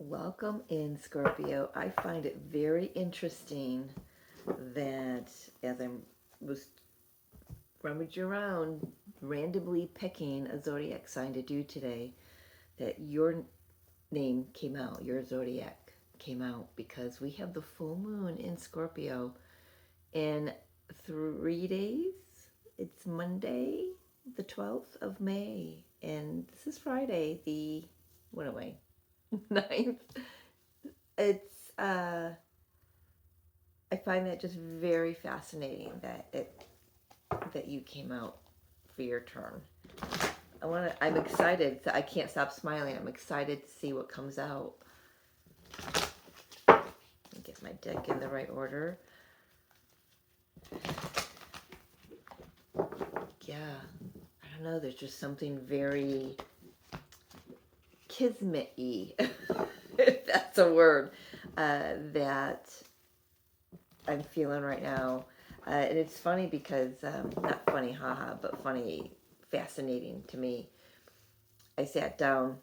Welcome in, Scorpio. I find it very interesting that as I was rummaging around, randomly picking a zodiac sign to do today, that your name came out, your zodiac came out, because we have the full moon in Scorpio in 3 days. It's Monday, the 12th of May, and this is Friday, the, what am I, 9th. It's I find that just very fascinating that you came out for your turn. I'm excited. I can't stop smiling. I'm excited to see what comes out. Get my deck in the right order. Yeah, I don't know. There's just something very kismet-y, if that's a word, that I'm feeling right now. And it's funny because, not funny, haha, but funny, fascinating to me. I sat down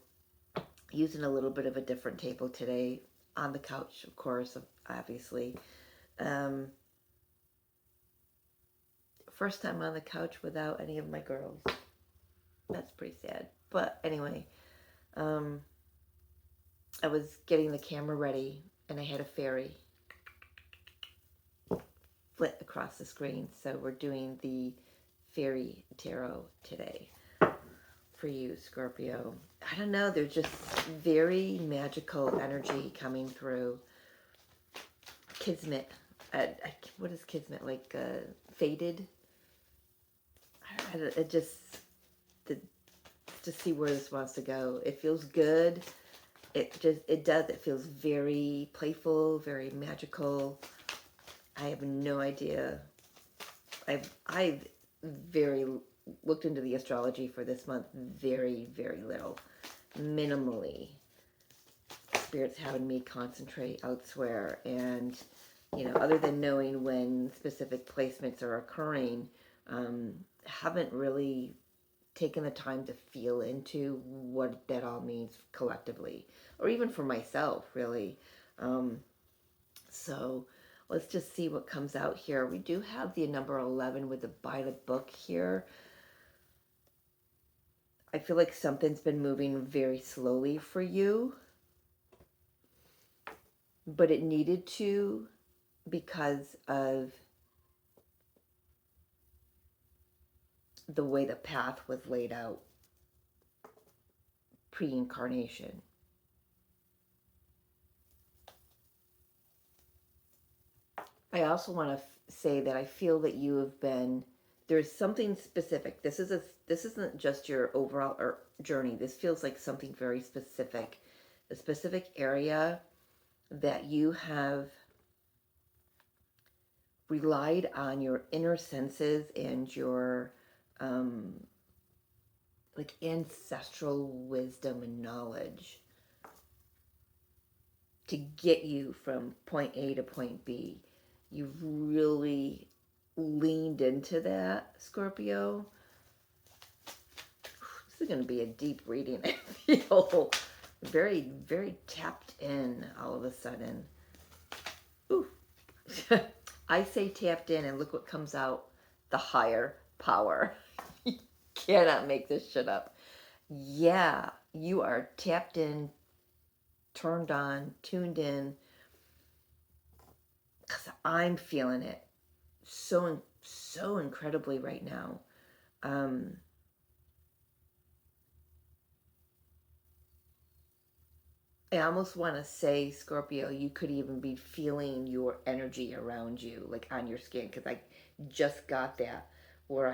using a little bit of a different table today on the couch, of course, obviously. Um, First time on the couch without any of my girls. That's pretty sad. But anyway, um, I was getting the camera ready and I had a fairy flit across the screen. So we're doing the fairy tarot today for you, Scorpio. I don't know, there's just very magical energy coming through. Kismet. What is Kismet? Like faded? It just see where this wants to go. It feels good. It feels very playful, very magical. I have no idea. I've very looked into the astrology for this month very, very little. Minimally. Spirit's having me concentrate elsewhere, and other than knowing when specific placements are occurring, haven't really taken the time to feel into what that all means collectively, or even for myself, really. So let's just see what comes out here. We do have the number 11 with the by the book here. I feel like something's been moving very slowly for you, but it needed to, because of the way the path was laid out pre-incarnation. I also want to say that I feel that you have been, there's something specific. This isn't just your overall journey. This feels like something very specific, a specific area that you have relied on your inner senses and your like ancestral wisdom and knowledge to get you from point A to point B. You've really leaned into that, Scorpio. This is going to be a deep reading. I feel very, very tapped in all of a sudden. Ooh. I say tapped in, and look what comes out. The higher power. You cannot make this shit up. Yeah, you are tapped in, turned on, tuned in, because I'm feeling it so incredibly right now. I almost want to say, Scorpio, you could even be feeling your energy around you, like on your skin, because I just got that, where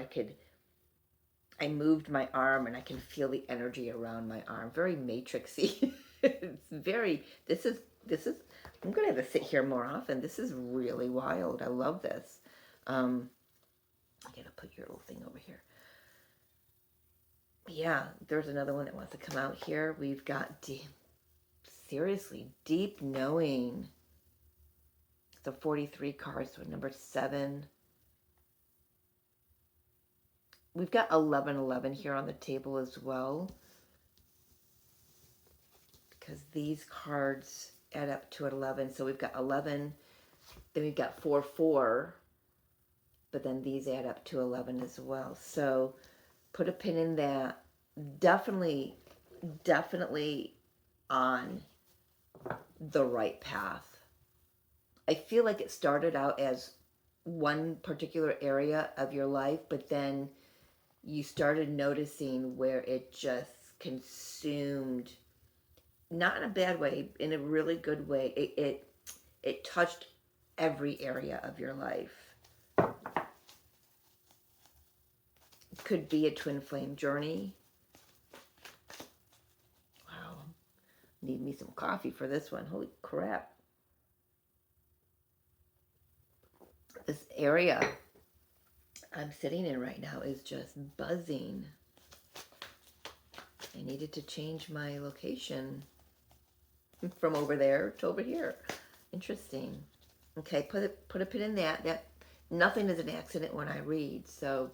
I moved my arm and I can feel the energy around my arm. Very matrixy. It's very, this is, I'm going to have to sit here more often. This is really wild. I love this. I'm going to put your little thing over here. Yeah, there's another one that wants to come out here. We've got seriously, deep knowing. The 43 cards, so number 7. We've got 1111 here on the table as well. because these cards add up to 11. So we've got 11, then we've got 4, 4, but then these add up to 11 as well. So put a pin in that. Definitely, definitely on the right path. I feel like it started out as one particular area of your life, but then you started noticing where it just consumed, not in a bad way, in a really good way. It touched every area of your life. It could be a twin flame journey. Wow, need me some coffee for this one. Holy crap. This area I'm sitting in right now is just buzzing. I needed to change my location from over there to over here. Interesting. Okay, put a pin in that. That nothing is an accident when I read. So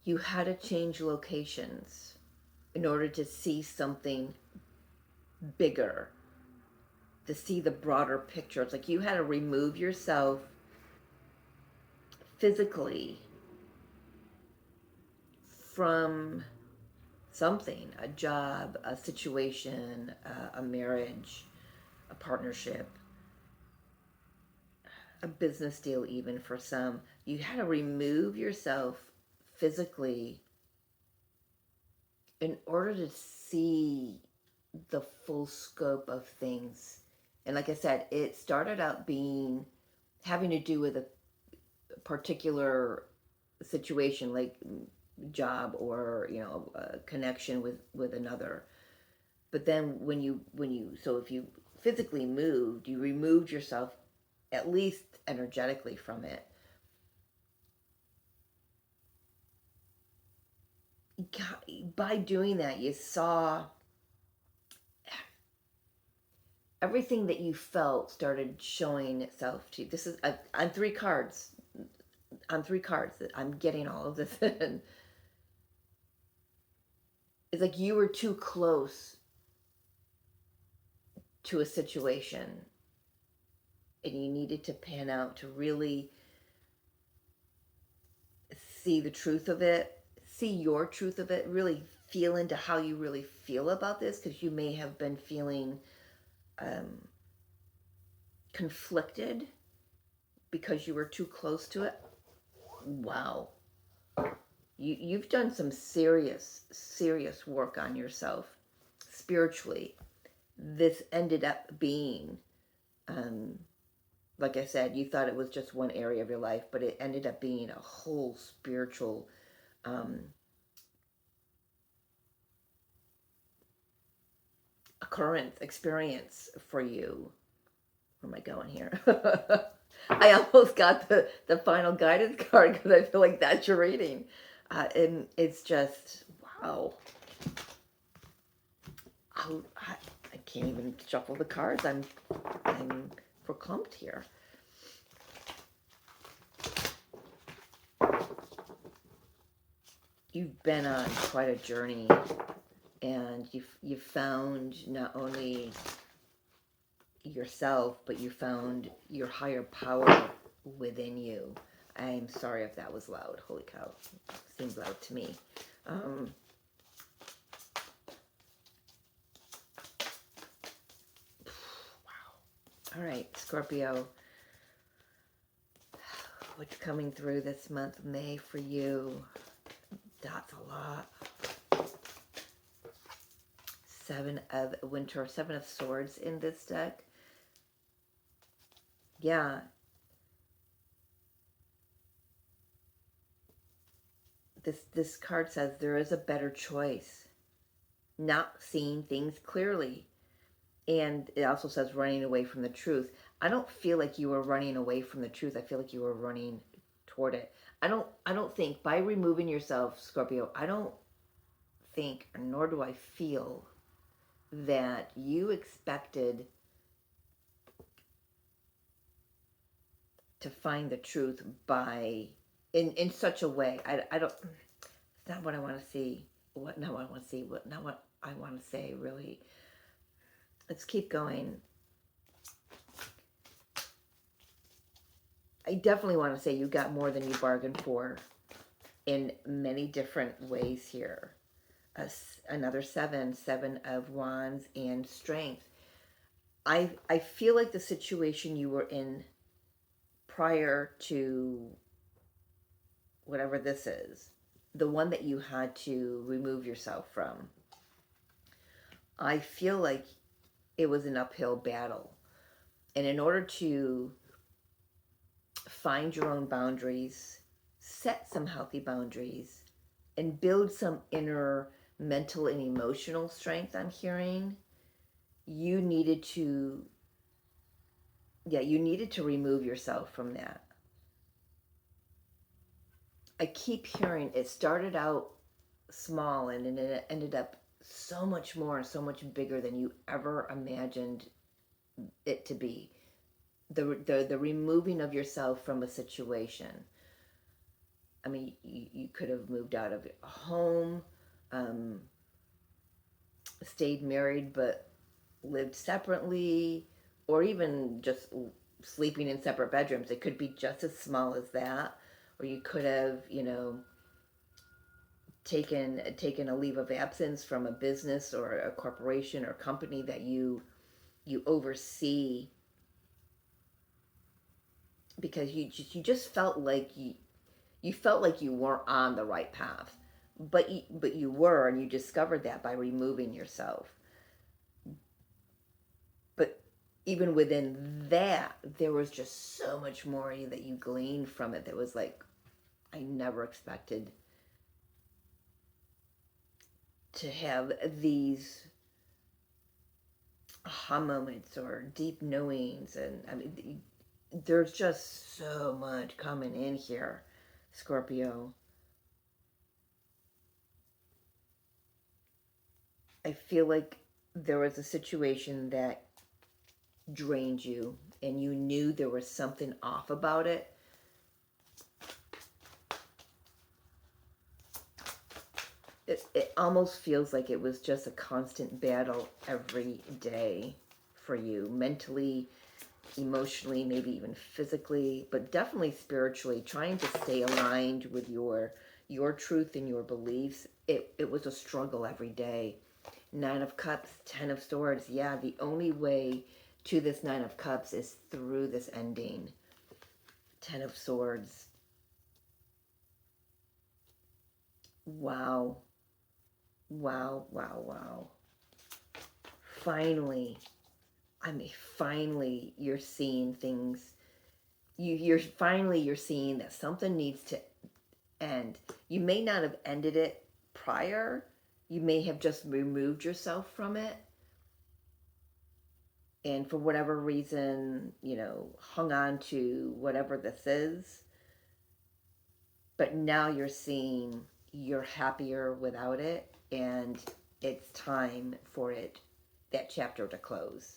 you had to change locations in order to see something bigger, to see the broader picture. It's like you had to remove yourself physically from something, a job, a situation, a marriage, a partnership, a business deal, even for some. You had to remove yourself physically in order to see the full scope of things. And like I said, it started out being having to do with a particular situation, like job or a connection with another. But then so if you physically moved, you removed yourself at least energetically from it. By doing that, you saw everything that you felt started showing itself to you. This is on 3 cards. On 3 cards that I'm getting all of this in. It's like you were too close to a situation and you needed to pan out to really see the truth of it, see your truth of it, really feel into how you really feel about this, because you may have been feeling conflicted because you were too close to it. Wow. You've done some serious work on yourself spiritually. This ended up being, like I said, you thought it was just one area of your life, but it ended up being a whole spiritual experience for you. Where am I going here? I almost got the final guidance card because I feel like that's your reading. And it's just, wow. I can't even shuffle the cards. I'm verklempt here. You've been on quite a journey, and you've found not only yourself, but you found your higher power within you. I'm sorry if that was loud. Holy cow. Seems loud to me. Wow. All right, Scorpio. What's coming through this month, May, for you? That's a lot. 7 of Winter, 7 of Swords in this deck. Yeah. This card says there is a better choice. Not seeing things clearly. And it also says running away from the truth. I don't feel like you were running away from the truth. I feel like you were running toward it. I don't think by removing yourself, Scorpio, I don't think, nor do I feel that you expected to find the truth by in such a way. I don't, it's not what I want to see. what now I want to see, what now what I want to say really. Let's keep going. I definitely want to say you got more than you bargained for in many different ways here. Another seven of wands and strength. I feel like the situation you were in prior to whatever this is, the one that you had to remove yourself from, I feel like it was an uphill battle. And in order to find your own boundaries, set some healthy boundaries, and build some inner mental and emotional strength, I'm hearing, you needed to, yeah, you needed to remove yourself from that. I keep hearing it started out small and then it ended up so much more, so much bigger than you ever imagined it to be. The removing of yourself from a situation. I mean, you could have moved out of a home, um, stayed married but lived separately, or even just sleeping in separate bedrooms. It could be just as small as that. Or you could have, taken a leave of absence from a business or a corporation or company that you oversee, because you just felt like you felt like you weren't on the right path, but you were, and you discovered that by removing yourself. But even within that, there was just so much more that you gleaned from it that was like, I never expected to have these aha moments or deep knowings. And I mean, there's just so much coming in here, Scorpio. I feel like there was a situation that drained you and you knew there was something off about it. It almost feels like it was just a constant battle every day for you, mentally, emotionally, maybe even physically, but definitely spiritually, trying to stay aligned with your truth and your beliefs. It was a struggle every day. Nine of Cups, Ten of Swords. Yeah, the only way to this Nine of Cups is through this ending. Ten of Swords. Wow. Wow, wow, wow. Finally, I mean, finally, you're seeing things. You're seeing that something needs to end. You may not have ended it prior. You may have just removed yourself from it, and for whatever reason, hung on to whatever this is. But now you're seeing you're happier without it, and it's time for that chapter to close.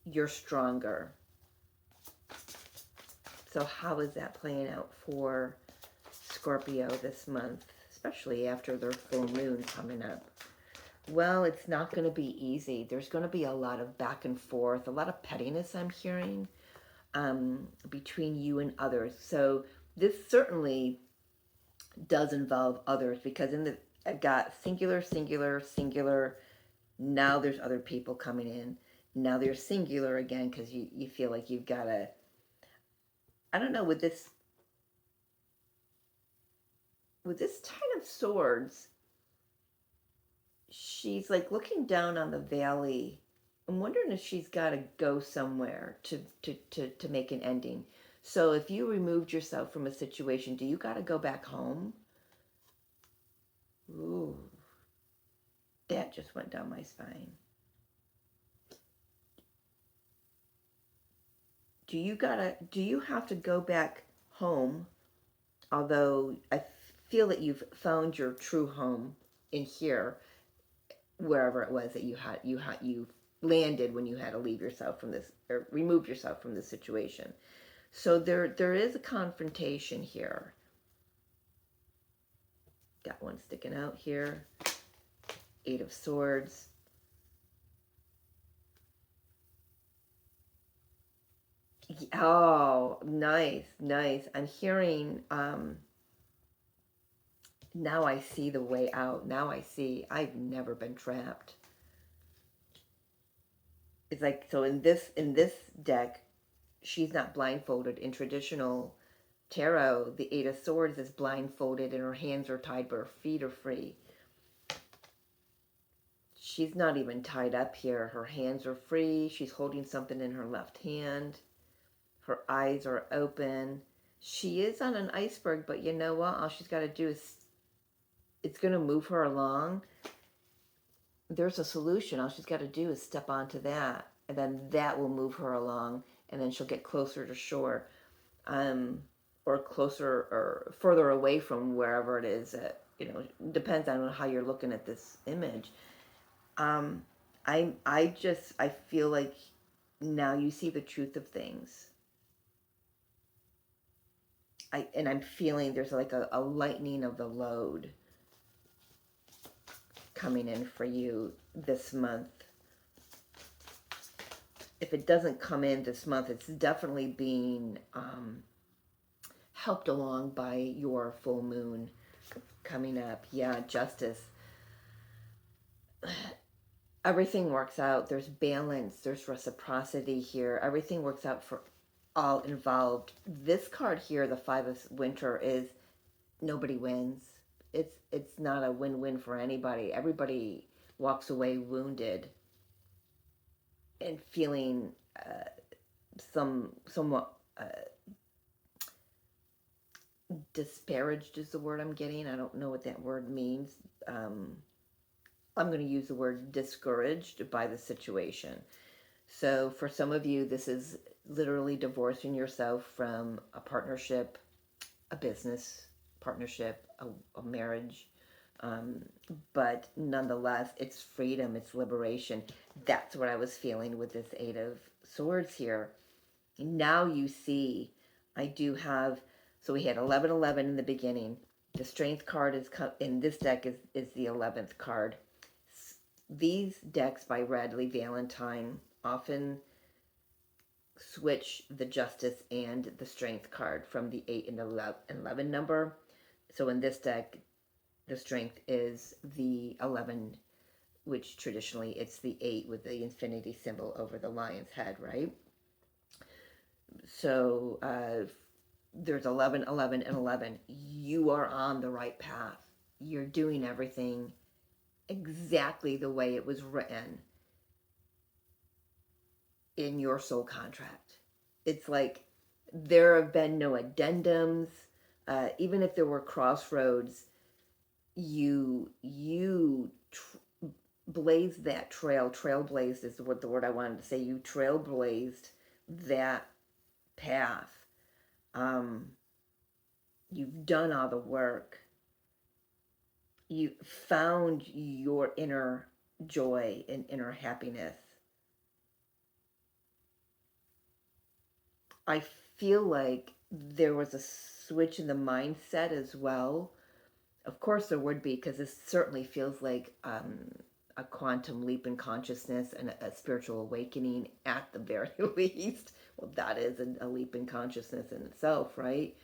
You're stronger. So how is that playing out for Scorpio this month, especially after their full moon coming up? Well, it's not going to be easy. There's going to be a lot of back and forth, a lot of pettiness I'm hearing, between you and others. So this certainly does involve others, because I've got singular, singular, singular. Now there's other people coming in. Now there's singular again, because you feel like you've got to, I don't know, with this Ten of Swords, she's like looking down on the valley. I'm wondering if she's got to go somewhere to make an ending. So if you removed yourself from a situation, do you got to go back home? Ooh, that just went down my spine. Do you have to go back home? Although I feel that you've found your true home in here, wherever it was that you landed when you had to leave yourself from this, or remove yourself from this situation. So there is a confrontation here. Got one sticking out here. Eight of Swords. Oh, nice, nice. I'm hearing, now I see the way out. Now I see I've never been trapped. It's like, so in this deck, she's not blindfolded. In traditional tarot, the Eight of Swords is blindfolded and her hands are tied, but her feet are free. She's not even tied up here. Her hands are free. She's holding something in her left hand. Her eyes are open. She is on an iceberg, but you know what? All she's got to do is, it's going to move her along. There's a solution. All she's got to do is step onto that, and then that will move her along, and then she'll get closer to shore, or closer or further away from wherever it is. Depends on how you're looking at this image. I feel like now you see the truth of things. I'm feeling there's like a lightening of the load coming in for you this month. If it doesn't come in this month, it's definitely being helped along by your full moon coming up. Yeah, Justice. Everything works out. There's balance. There's reciprocity here. Everything works out for all involved. This card here, the Five of Winter, is nobody wins. It's not a win-win for anybody. Everybody walks away wounded and feeling somewhat disparaged is the word I'm getting. I don't know what that word means. I'm going to use the word discouraged by the situation. So for some of you, this is literally divorcing yourself from a partnership, a business partnership, a marriage. But nonetheless, it's freedom, it's liberation. That's what I was feeling with this Eight of Swords here. Now you see, I do have, so we had 1111 in the beginning. The Strength card is in this deck is the 11th card. These decks by Radley Valentine often switch the Justice and the Strength card from the 8 and 11 number. So in this deck, the Strength is the 11, which traditionally it's the 8 with the infinity symbol over the lion's head, right? So there's 11, 11, and 11. You are on the right path. You're doing everything exactly the way it was written in your soul contract. It's like there have been no addendums. Even if there were crossroads, you blazed that trail. Trailblazed is the word I wanted to say. You trailblazed that path. You've done all the work. You found your inner joy and inner happiness. I feel like there was a switch in the mindset as well. Of course there would be, because this certainly feels like a quantum leap in consciousness and a spiritual awakening at the very least. Well, that is a leap in consciousness in itself, right?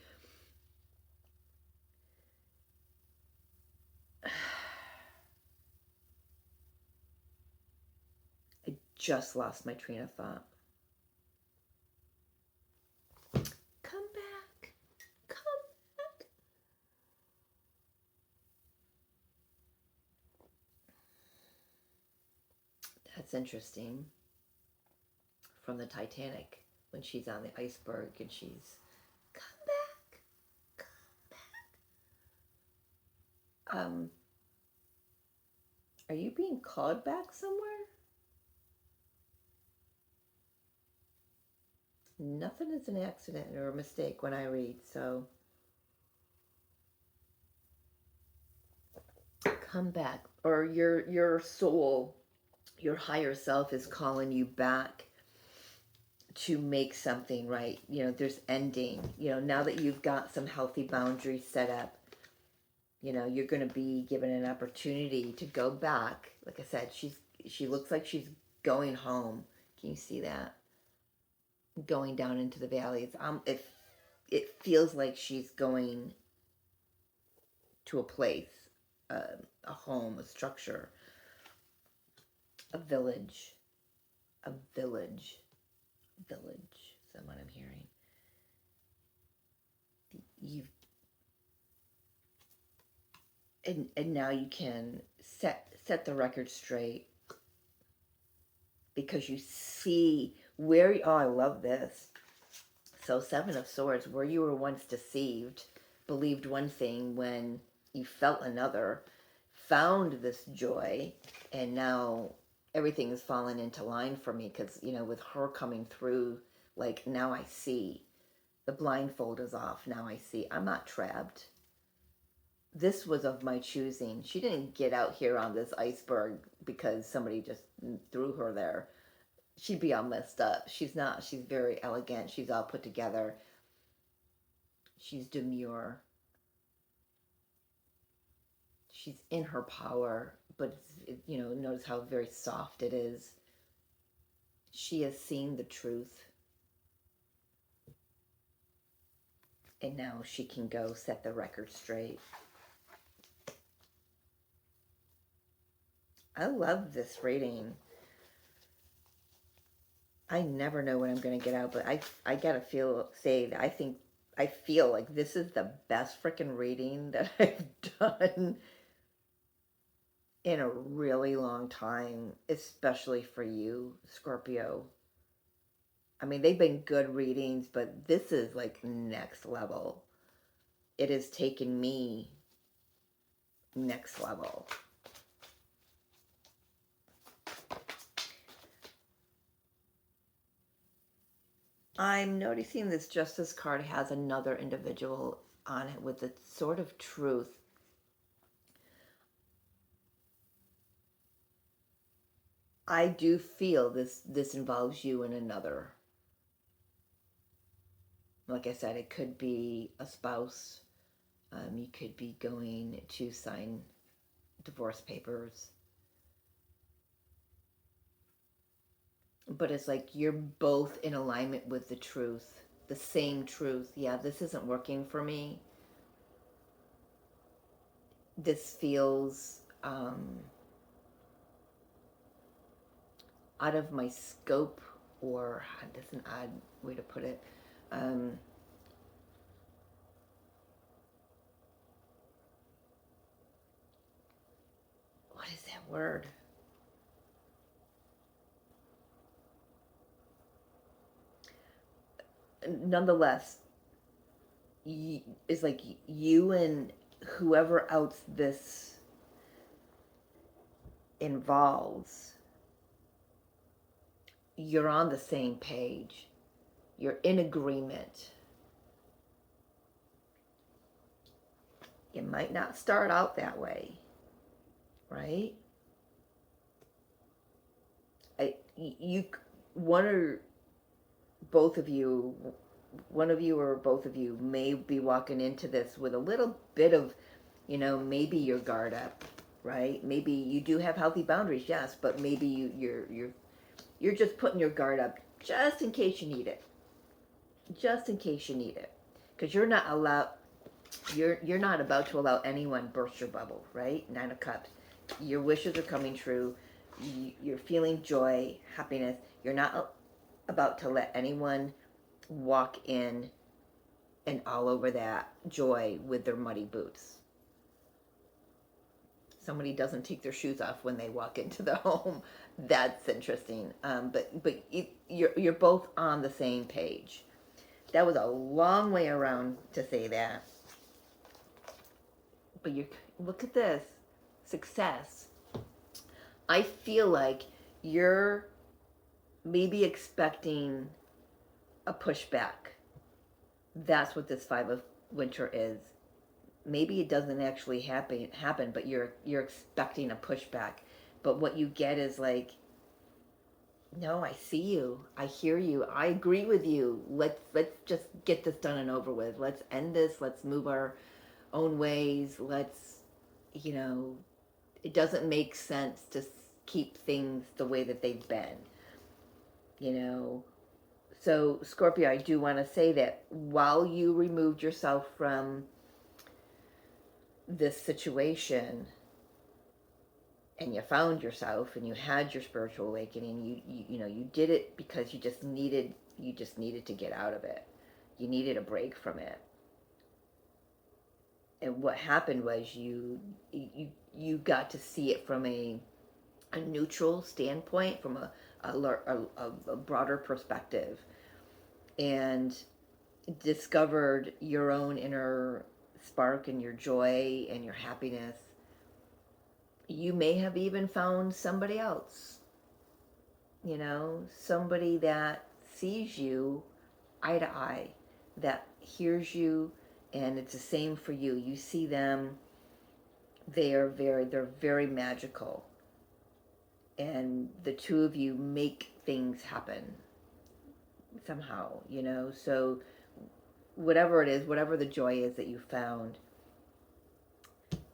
I just lost my train of thought. Come back. Come back. That's interesting. From the Titanic, when she's on the iceberg and she's, come back. Come back. Are you being called back somewhere? Nothing is an accident or a mistake when I read, so come back. Or your soul, your higher self is calling you back to make something right. There's ending. Now that you've got some healthy boundaries set up, You know, you're going to be given an opportunity to go back. Like I said, she looks like she's going home. Can you see that? Going down into the valleys. It feels like she's going to a place, a home, a structure, a village, a village, village. Is what I'm hearing? You've and now you can set the record straight because you see where. Oh, I love this. So, Seven of Swords, where you were once deceived, believed one thing when you felt another, found this joy, and now everything has fallen into line for me because, you know, with her coming through, like, now I see. The blindfold is off. Now I see. I'm not trapped. This was of my choosing. She didn't get out here on this iceberg because somebody just threw her there. She'd be all messed up. She's not. She's very elegant. She's all put together. She's demure. She's in her power, but you know, notice how very soft it is. She has seen the truth, and now she can go set the record straight. I love this reading. I never know what I'm going to get out, but I gotta say that I feel like this is the best freaking reading that I've done in a really long time, especially for you, Scorpio. I mean, they've been good readings, but this is like next level. It has taken me next level. I'm noticing this Justice card has another individual on it with a sort of truth. I do feel this involves you and another. Like I said, it could be a spouse. You could be going to sign divorce papers. But it's like you're both in alignment with the truth, the same truth. Yeah, this isn't working for me. This feels out of my scope, or that's an odd way to put it. Um, what is that word? Nonetheless, it's like you and whoever else this involves, you're on the same page. You're in agreement. It might not start out that way, right? You, one or both of you, one of you or both of you may be walking into this with a little bit of, you know, maybe your guard up, right? Maybe you do have healthy boundaries, yes, but maybe you're just putting your guard up just in case you need it, just in case you need it, because you're not allowed. You're not about to allow anyone burst your bubble, right? Nine of Cups. Your wishes are coming true. You're feeling joy, happiness. You're not about to let anyone walk in and all over that joy with their muddy boots. Somebody doesn't take their shoes off when they walk into the home. That's interesting. But you're both on the same page. That was a long way around to say that. But you look at this success. I feel like you're maybe expecting a pushback. That's what this Five of Winter is. Maybe it doesn't actually happen, but you're expecting a pushback. But what you get is like, no, I see you, I hear you, I agree with you. Let's just get this done and over with. Let's end this. Let's move our own ways. Let's, it doesn't make sense to keep things the way that they've been, you know. So, Scorpio, I do want to say that while you removed yourself from this situation and you found yourself and you had your spiritual awakening, you did it because you just needed to get out of it. You needed a break from it. And what happened was you got to see it from a neutral standpoint, from a broader perspective, and discovered your own inner spark and your joy and your happiness. You may have even found somebody else, somebody that sees you eye to eye, that hears you, and it's the same for you. You see them, they're very magical, and the two of you make things happen somehow, so whatever it is, whatever the joy is that you found,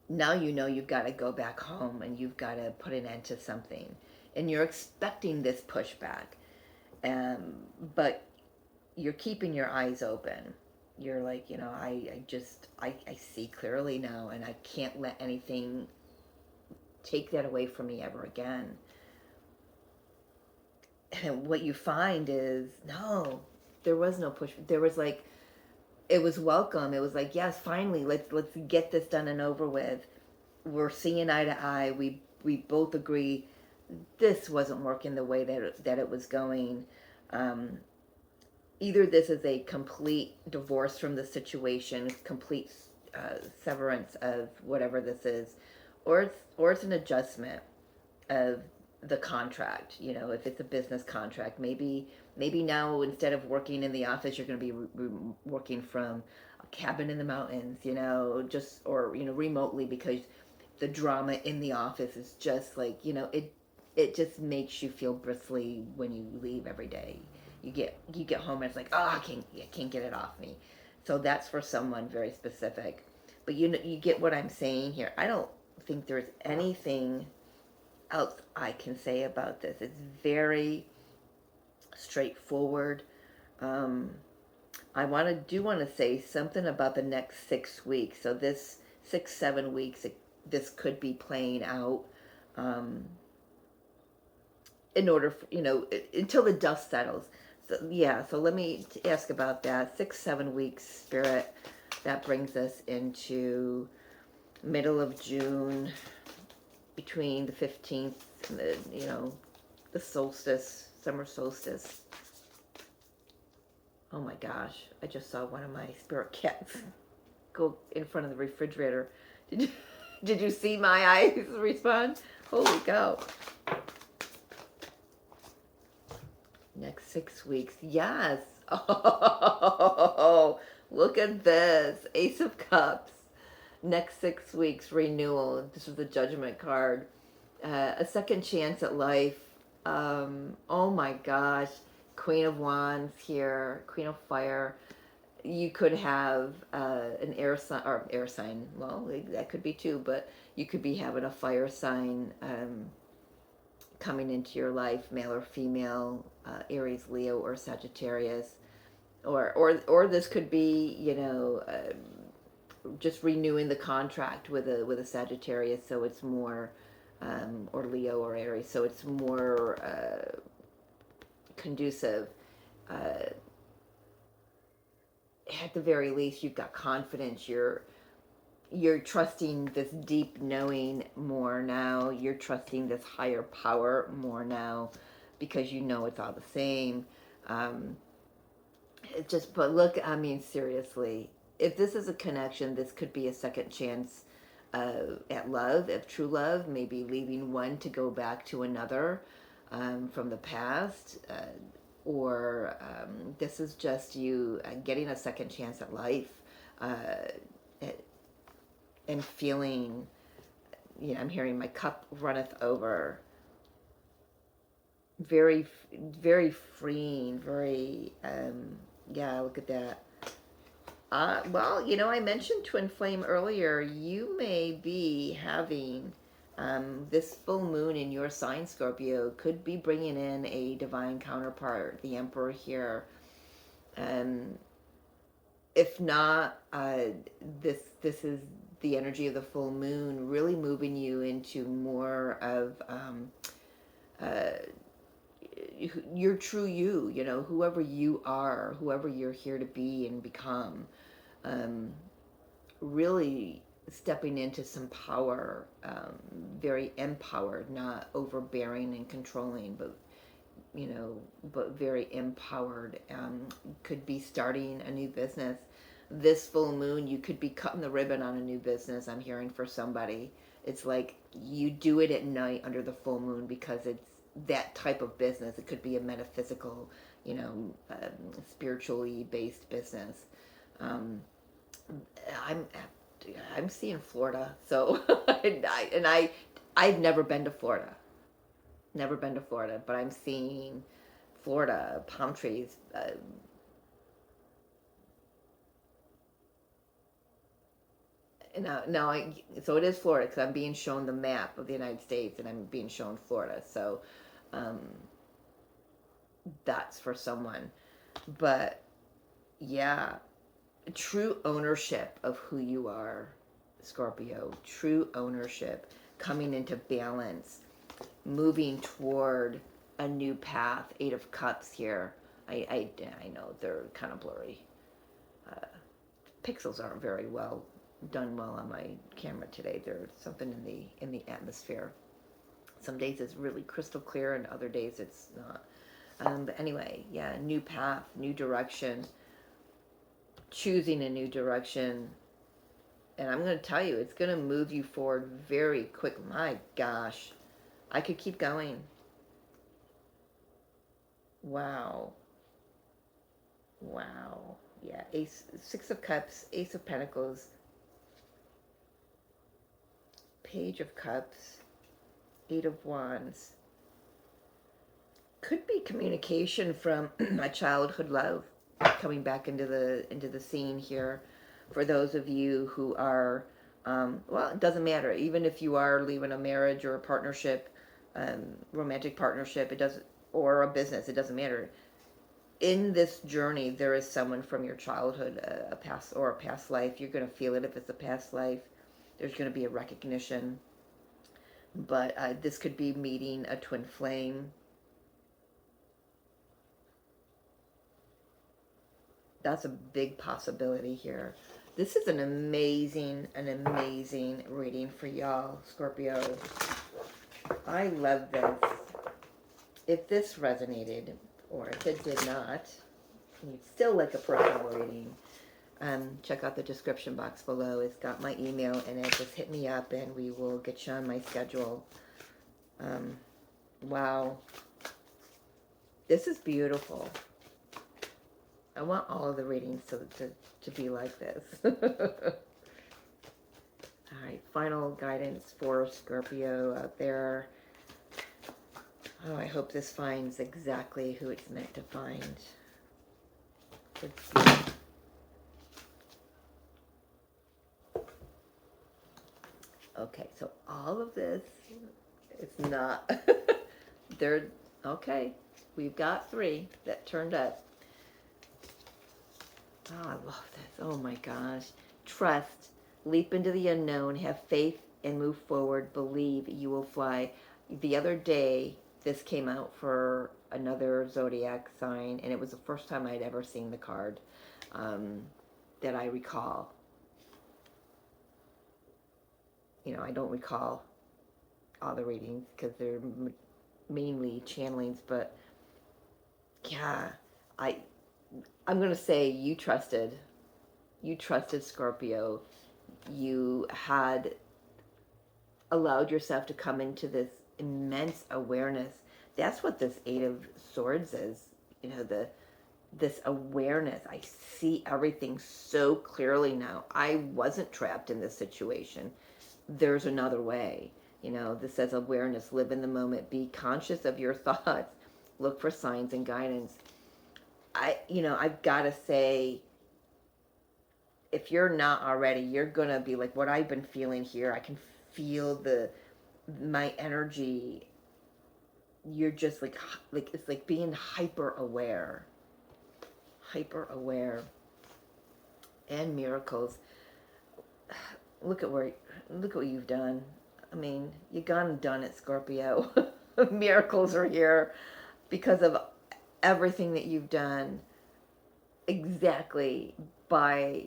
now you've got to go back home and you've got to put an end to something, and you're expecting this pushback, but you're keeping your eyes open. You're like, I see clearly now, and I can't let anything take that away from me ever again. And what you find is, no, there was no push. There was like, it was welcome. It was like, yes, finally, let's get this done and over with. We're seeing eye to eye. We both agree this wasn't working the way that it was going. Either this is a complete divorce from the situation, complete severance of whatever this is, or it's an adjustment of the contract. If it's a business contract, maybe now, instead of working in the office, you're going to be working from a cabin in the mountains, just, or remotely, because the drama in the office is just like, it just makes you feel bristly when you leave every day. You get home and it's like, oh, I can't get it off me. So that's for someone very specific. But you get what I'm saying here. I don't think there's anything else I can say about this. It's very straightforward. I do want to say something about the next 6 weeks. So this 6-7 weeks, this could be playing out. In order for, until the dust settles. So let me ask about that. 6-7 weeks, Spirit. That brings us into middle of June, between the 15th and the solstice, summer solstice. Oh my gosh, I just saw one of my spirit cats go in front of the refrigerator. Did you see my eyes respond? Holy cow. Next 6 weeks. Yes. Oh, look at this. Ace of Cups. Next 6 weeks, renewal. This is the Judgment card. A second chance at life. Oh my gosh. Queen of Wands here. Queen of Fire. You could have an air sign. Well, that could be too, but you could be having a fire sign coming into your life, male or female, Aries, Leo, or Sagittarius, or this could be, just renewing the contract with a Sagittarius, so it's more, or Leo or Aries, so it's more conducive. At the very least, you've got confidence. You're trusting this deep knowing more now. You're trusting this higher power more now, because it's all the same. But look, I mean, seriously, if this is a connection, this could be a second chance at love, of true love, maybe leaving one to go back to another from the past, or this is just you getting a second chance at life, and feeling, I'm hearing my cup runneth over. Very, very freeing, very, yeah, look at that. Well, I mentioned twin flame earlier. You may be having this full moon in your sign, Scorpio, could be bringing in a divine counterpart, the Emperor here. Um, if not, this is the energy of the full moon, really moving you into more of uh, your true you. Whoever you are, whoever you're here to be and become. Um, really stepping into some power, very empowered, not overbearing and controlling, but very empowered. Could be starting a new business. This full moon, you could be cutting the ribbon on a new business. I'm hearing for somebody. It's like you do it at night under the full moon because it's that type of business. It could be a metaphysical, spiritually based business. Um, I'm I'm seeing Florida, so I've never been to Florida, but I'm seeing Florida palm trees. So it is Florida because I'm being shown the map of the United States and I'm being shown Florida. So um, that's for someone, but yeah, true ownership of who you are, Scorpio. True ownership, coming into balance, moving toward a new path. Eight of Cups here. I know they're kind of blurry. Uh, Pixels aren't very well on my camera today. There's something in the atmosphere. Some days it's really crystal clear, and other days it's not. But anyway, yeah, new path, new direction, choosing a new direction. And I'm going to tell you, it's going to move you forward very quick. My gosh, I could keep going. Wow. Wow. Yeah, Six of Cups, Ace of Pentacles, Page of Cups, Eight of Wands. Could be communication from my childhood love coming back into the scene here. For those of you who are, well, it doesn't matter. Even if you are leaving a marriage or a partnership, romantic partnership, it doesn't, or a business, it doesn't matter. In this journey, there is someone from your childhood, a past life. You're going to feel it if it's a past life. There's going to be a recognition. But this could be meeting a twin flame. That's a big possibility here. This is an amazing reading for y'all, Scorpio. I love this. If this resonated, or if it did not, and you'd still like a personal reading, check out the description box below. It's got my email in it. Just hit me up and we will get you on my schedule. Wow. This is beautiful. I want all of the readings to be like this. All right, final guidance for Scorpio out there. Oh, I hope this finds exactly who it's meant to find. Okay, so all of this, it's not, they're, okay, we've got three that turned up. Oh, I love this. Oh my gosh. Trust, leap into the unknown, have faith and move forward, believe you will fly. The other day, this came out for another zodiac sign, and it was the first time I'd ever seen the card that I recall. I don't recall all the readings because they're mainly channelings, but yeah, I'm going to say you trusted, Scorpio. You had allowed yourself to come into this immense awareness. That's what this Eight of Swords is. This awareness. I see everything so clearly now. I wasn't trapped in this situation. There's another way. This says awareness, live in the moment, be conscious of your thoughts, look for signs and guidance. I've got to say, if you're not already, you're gonna be like what I've been feeling here. I can feel my energy. You're just like it's like being hyper aware, and miracles. Look at look what you've done. I mean, you gone and done it, Scorpio. Miracles are here because of everything that you've done exactly by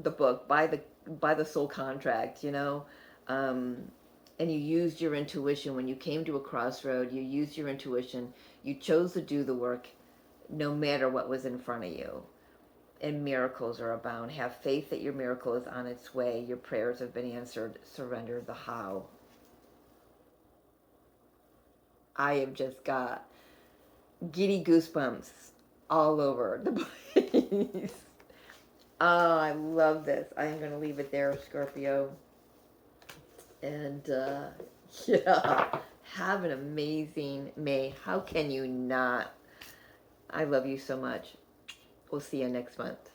the book, by the soul contract, you know. um and you used your intuition when you came to a crossroad. You used your intuition. You chose to do the work no matter what was in front of you, and miracles are abound. Have faith that your miracle is on its way. Your prayers have been answered. Surrender the how. I have just got giddy goosebumps all over the place. Oh, I love this. I'm going to leave it there, Scorpio. And yeah, have an amazing May. How can you not? I love you so much. We'll see you next month.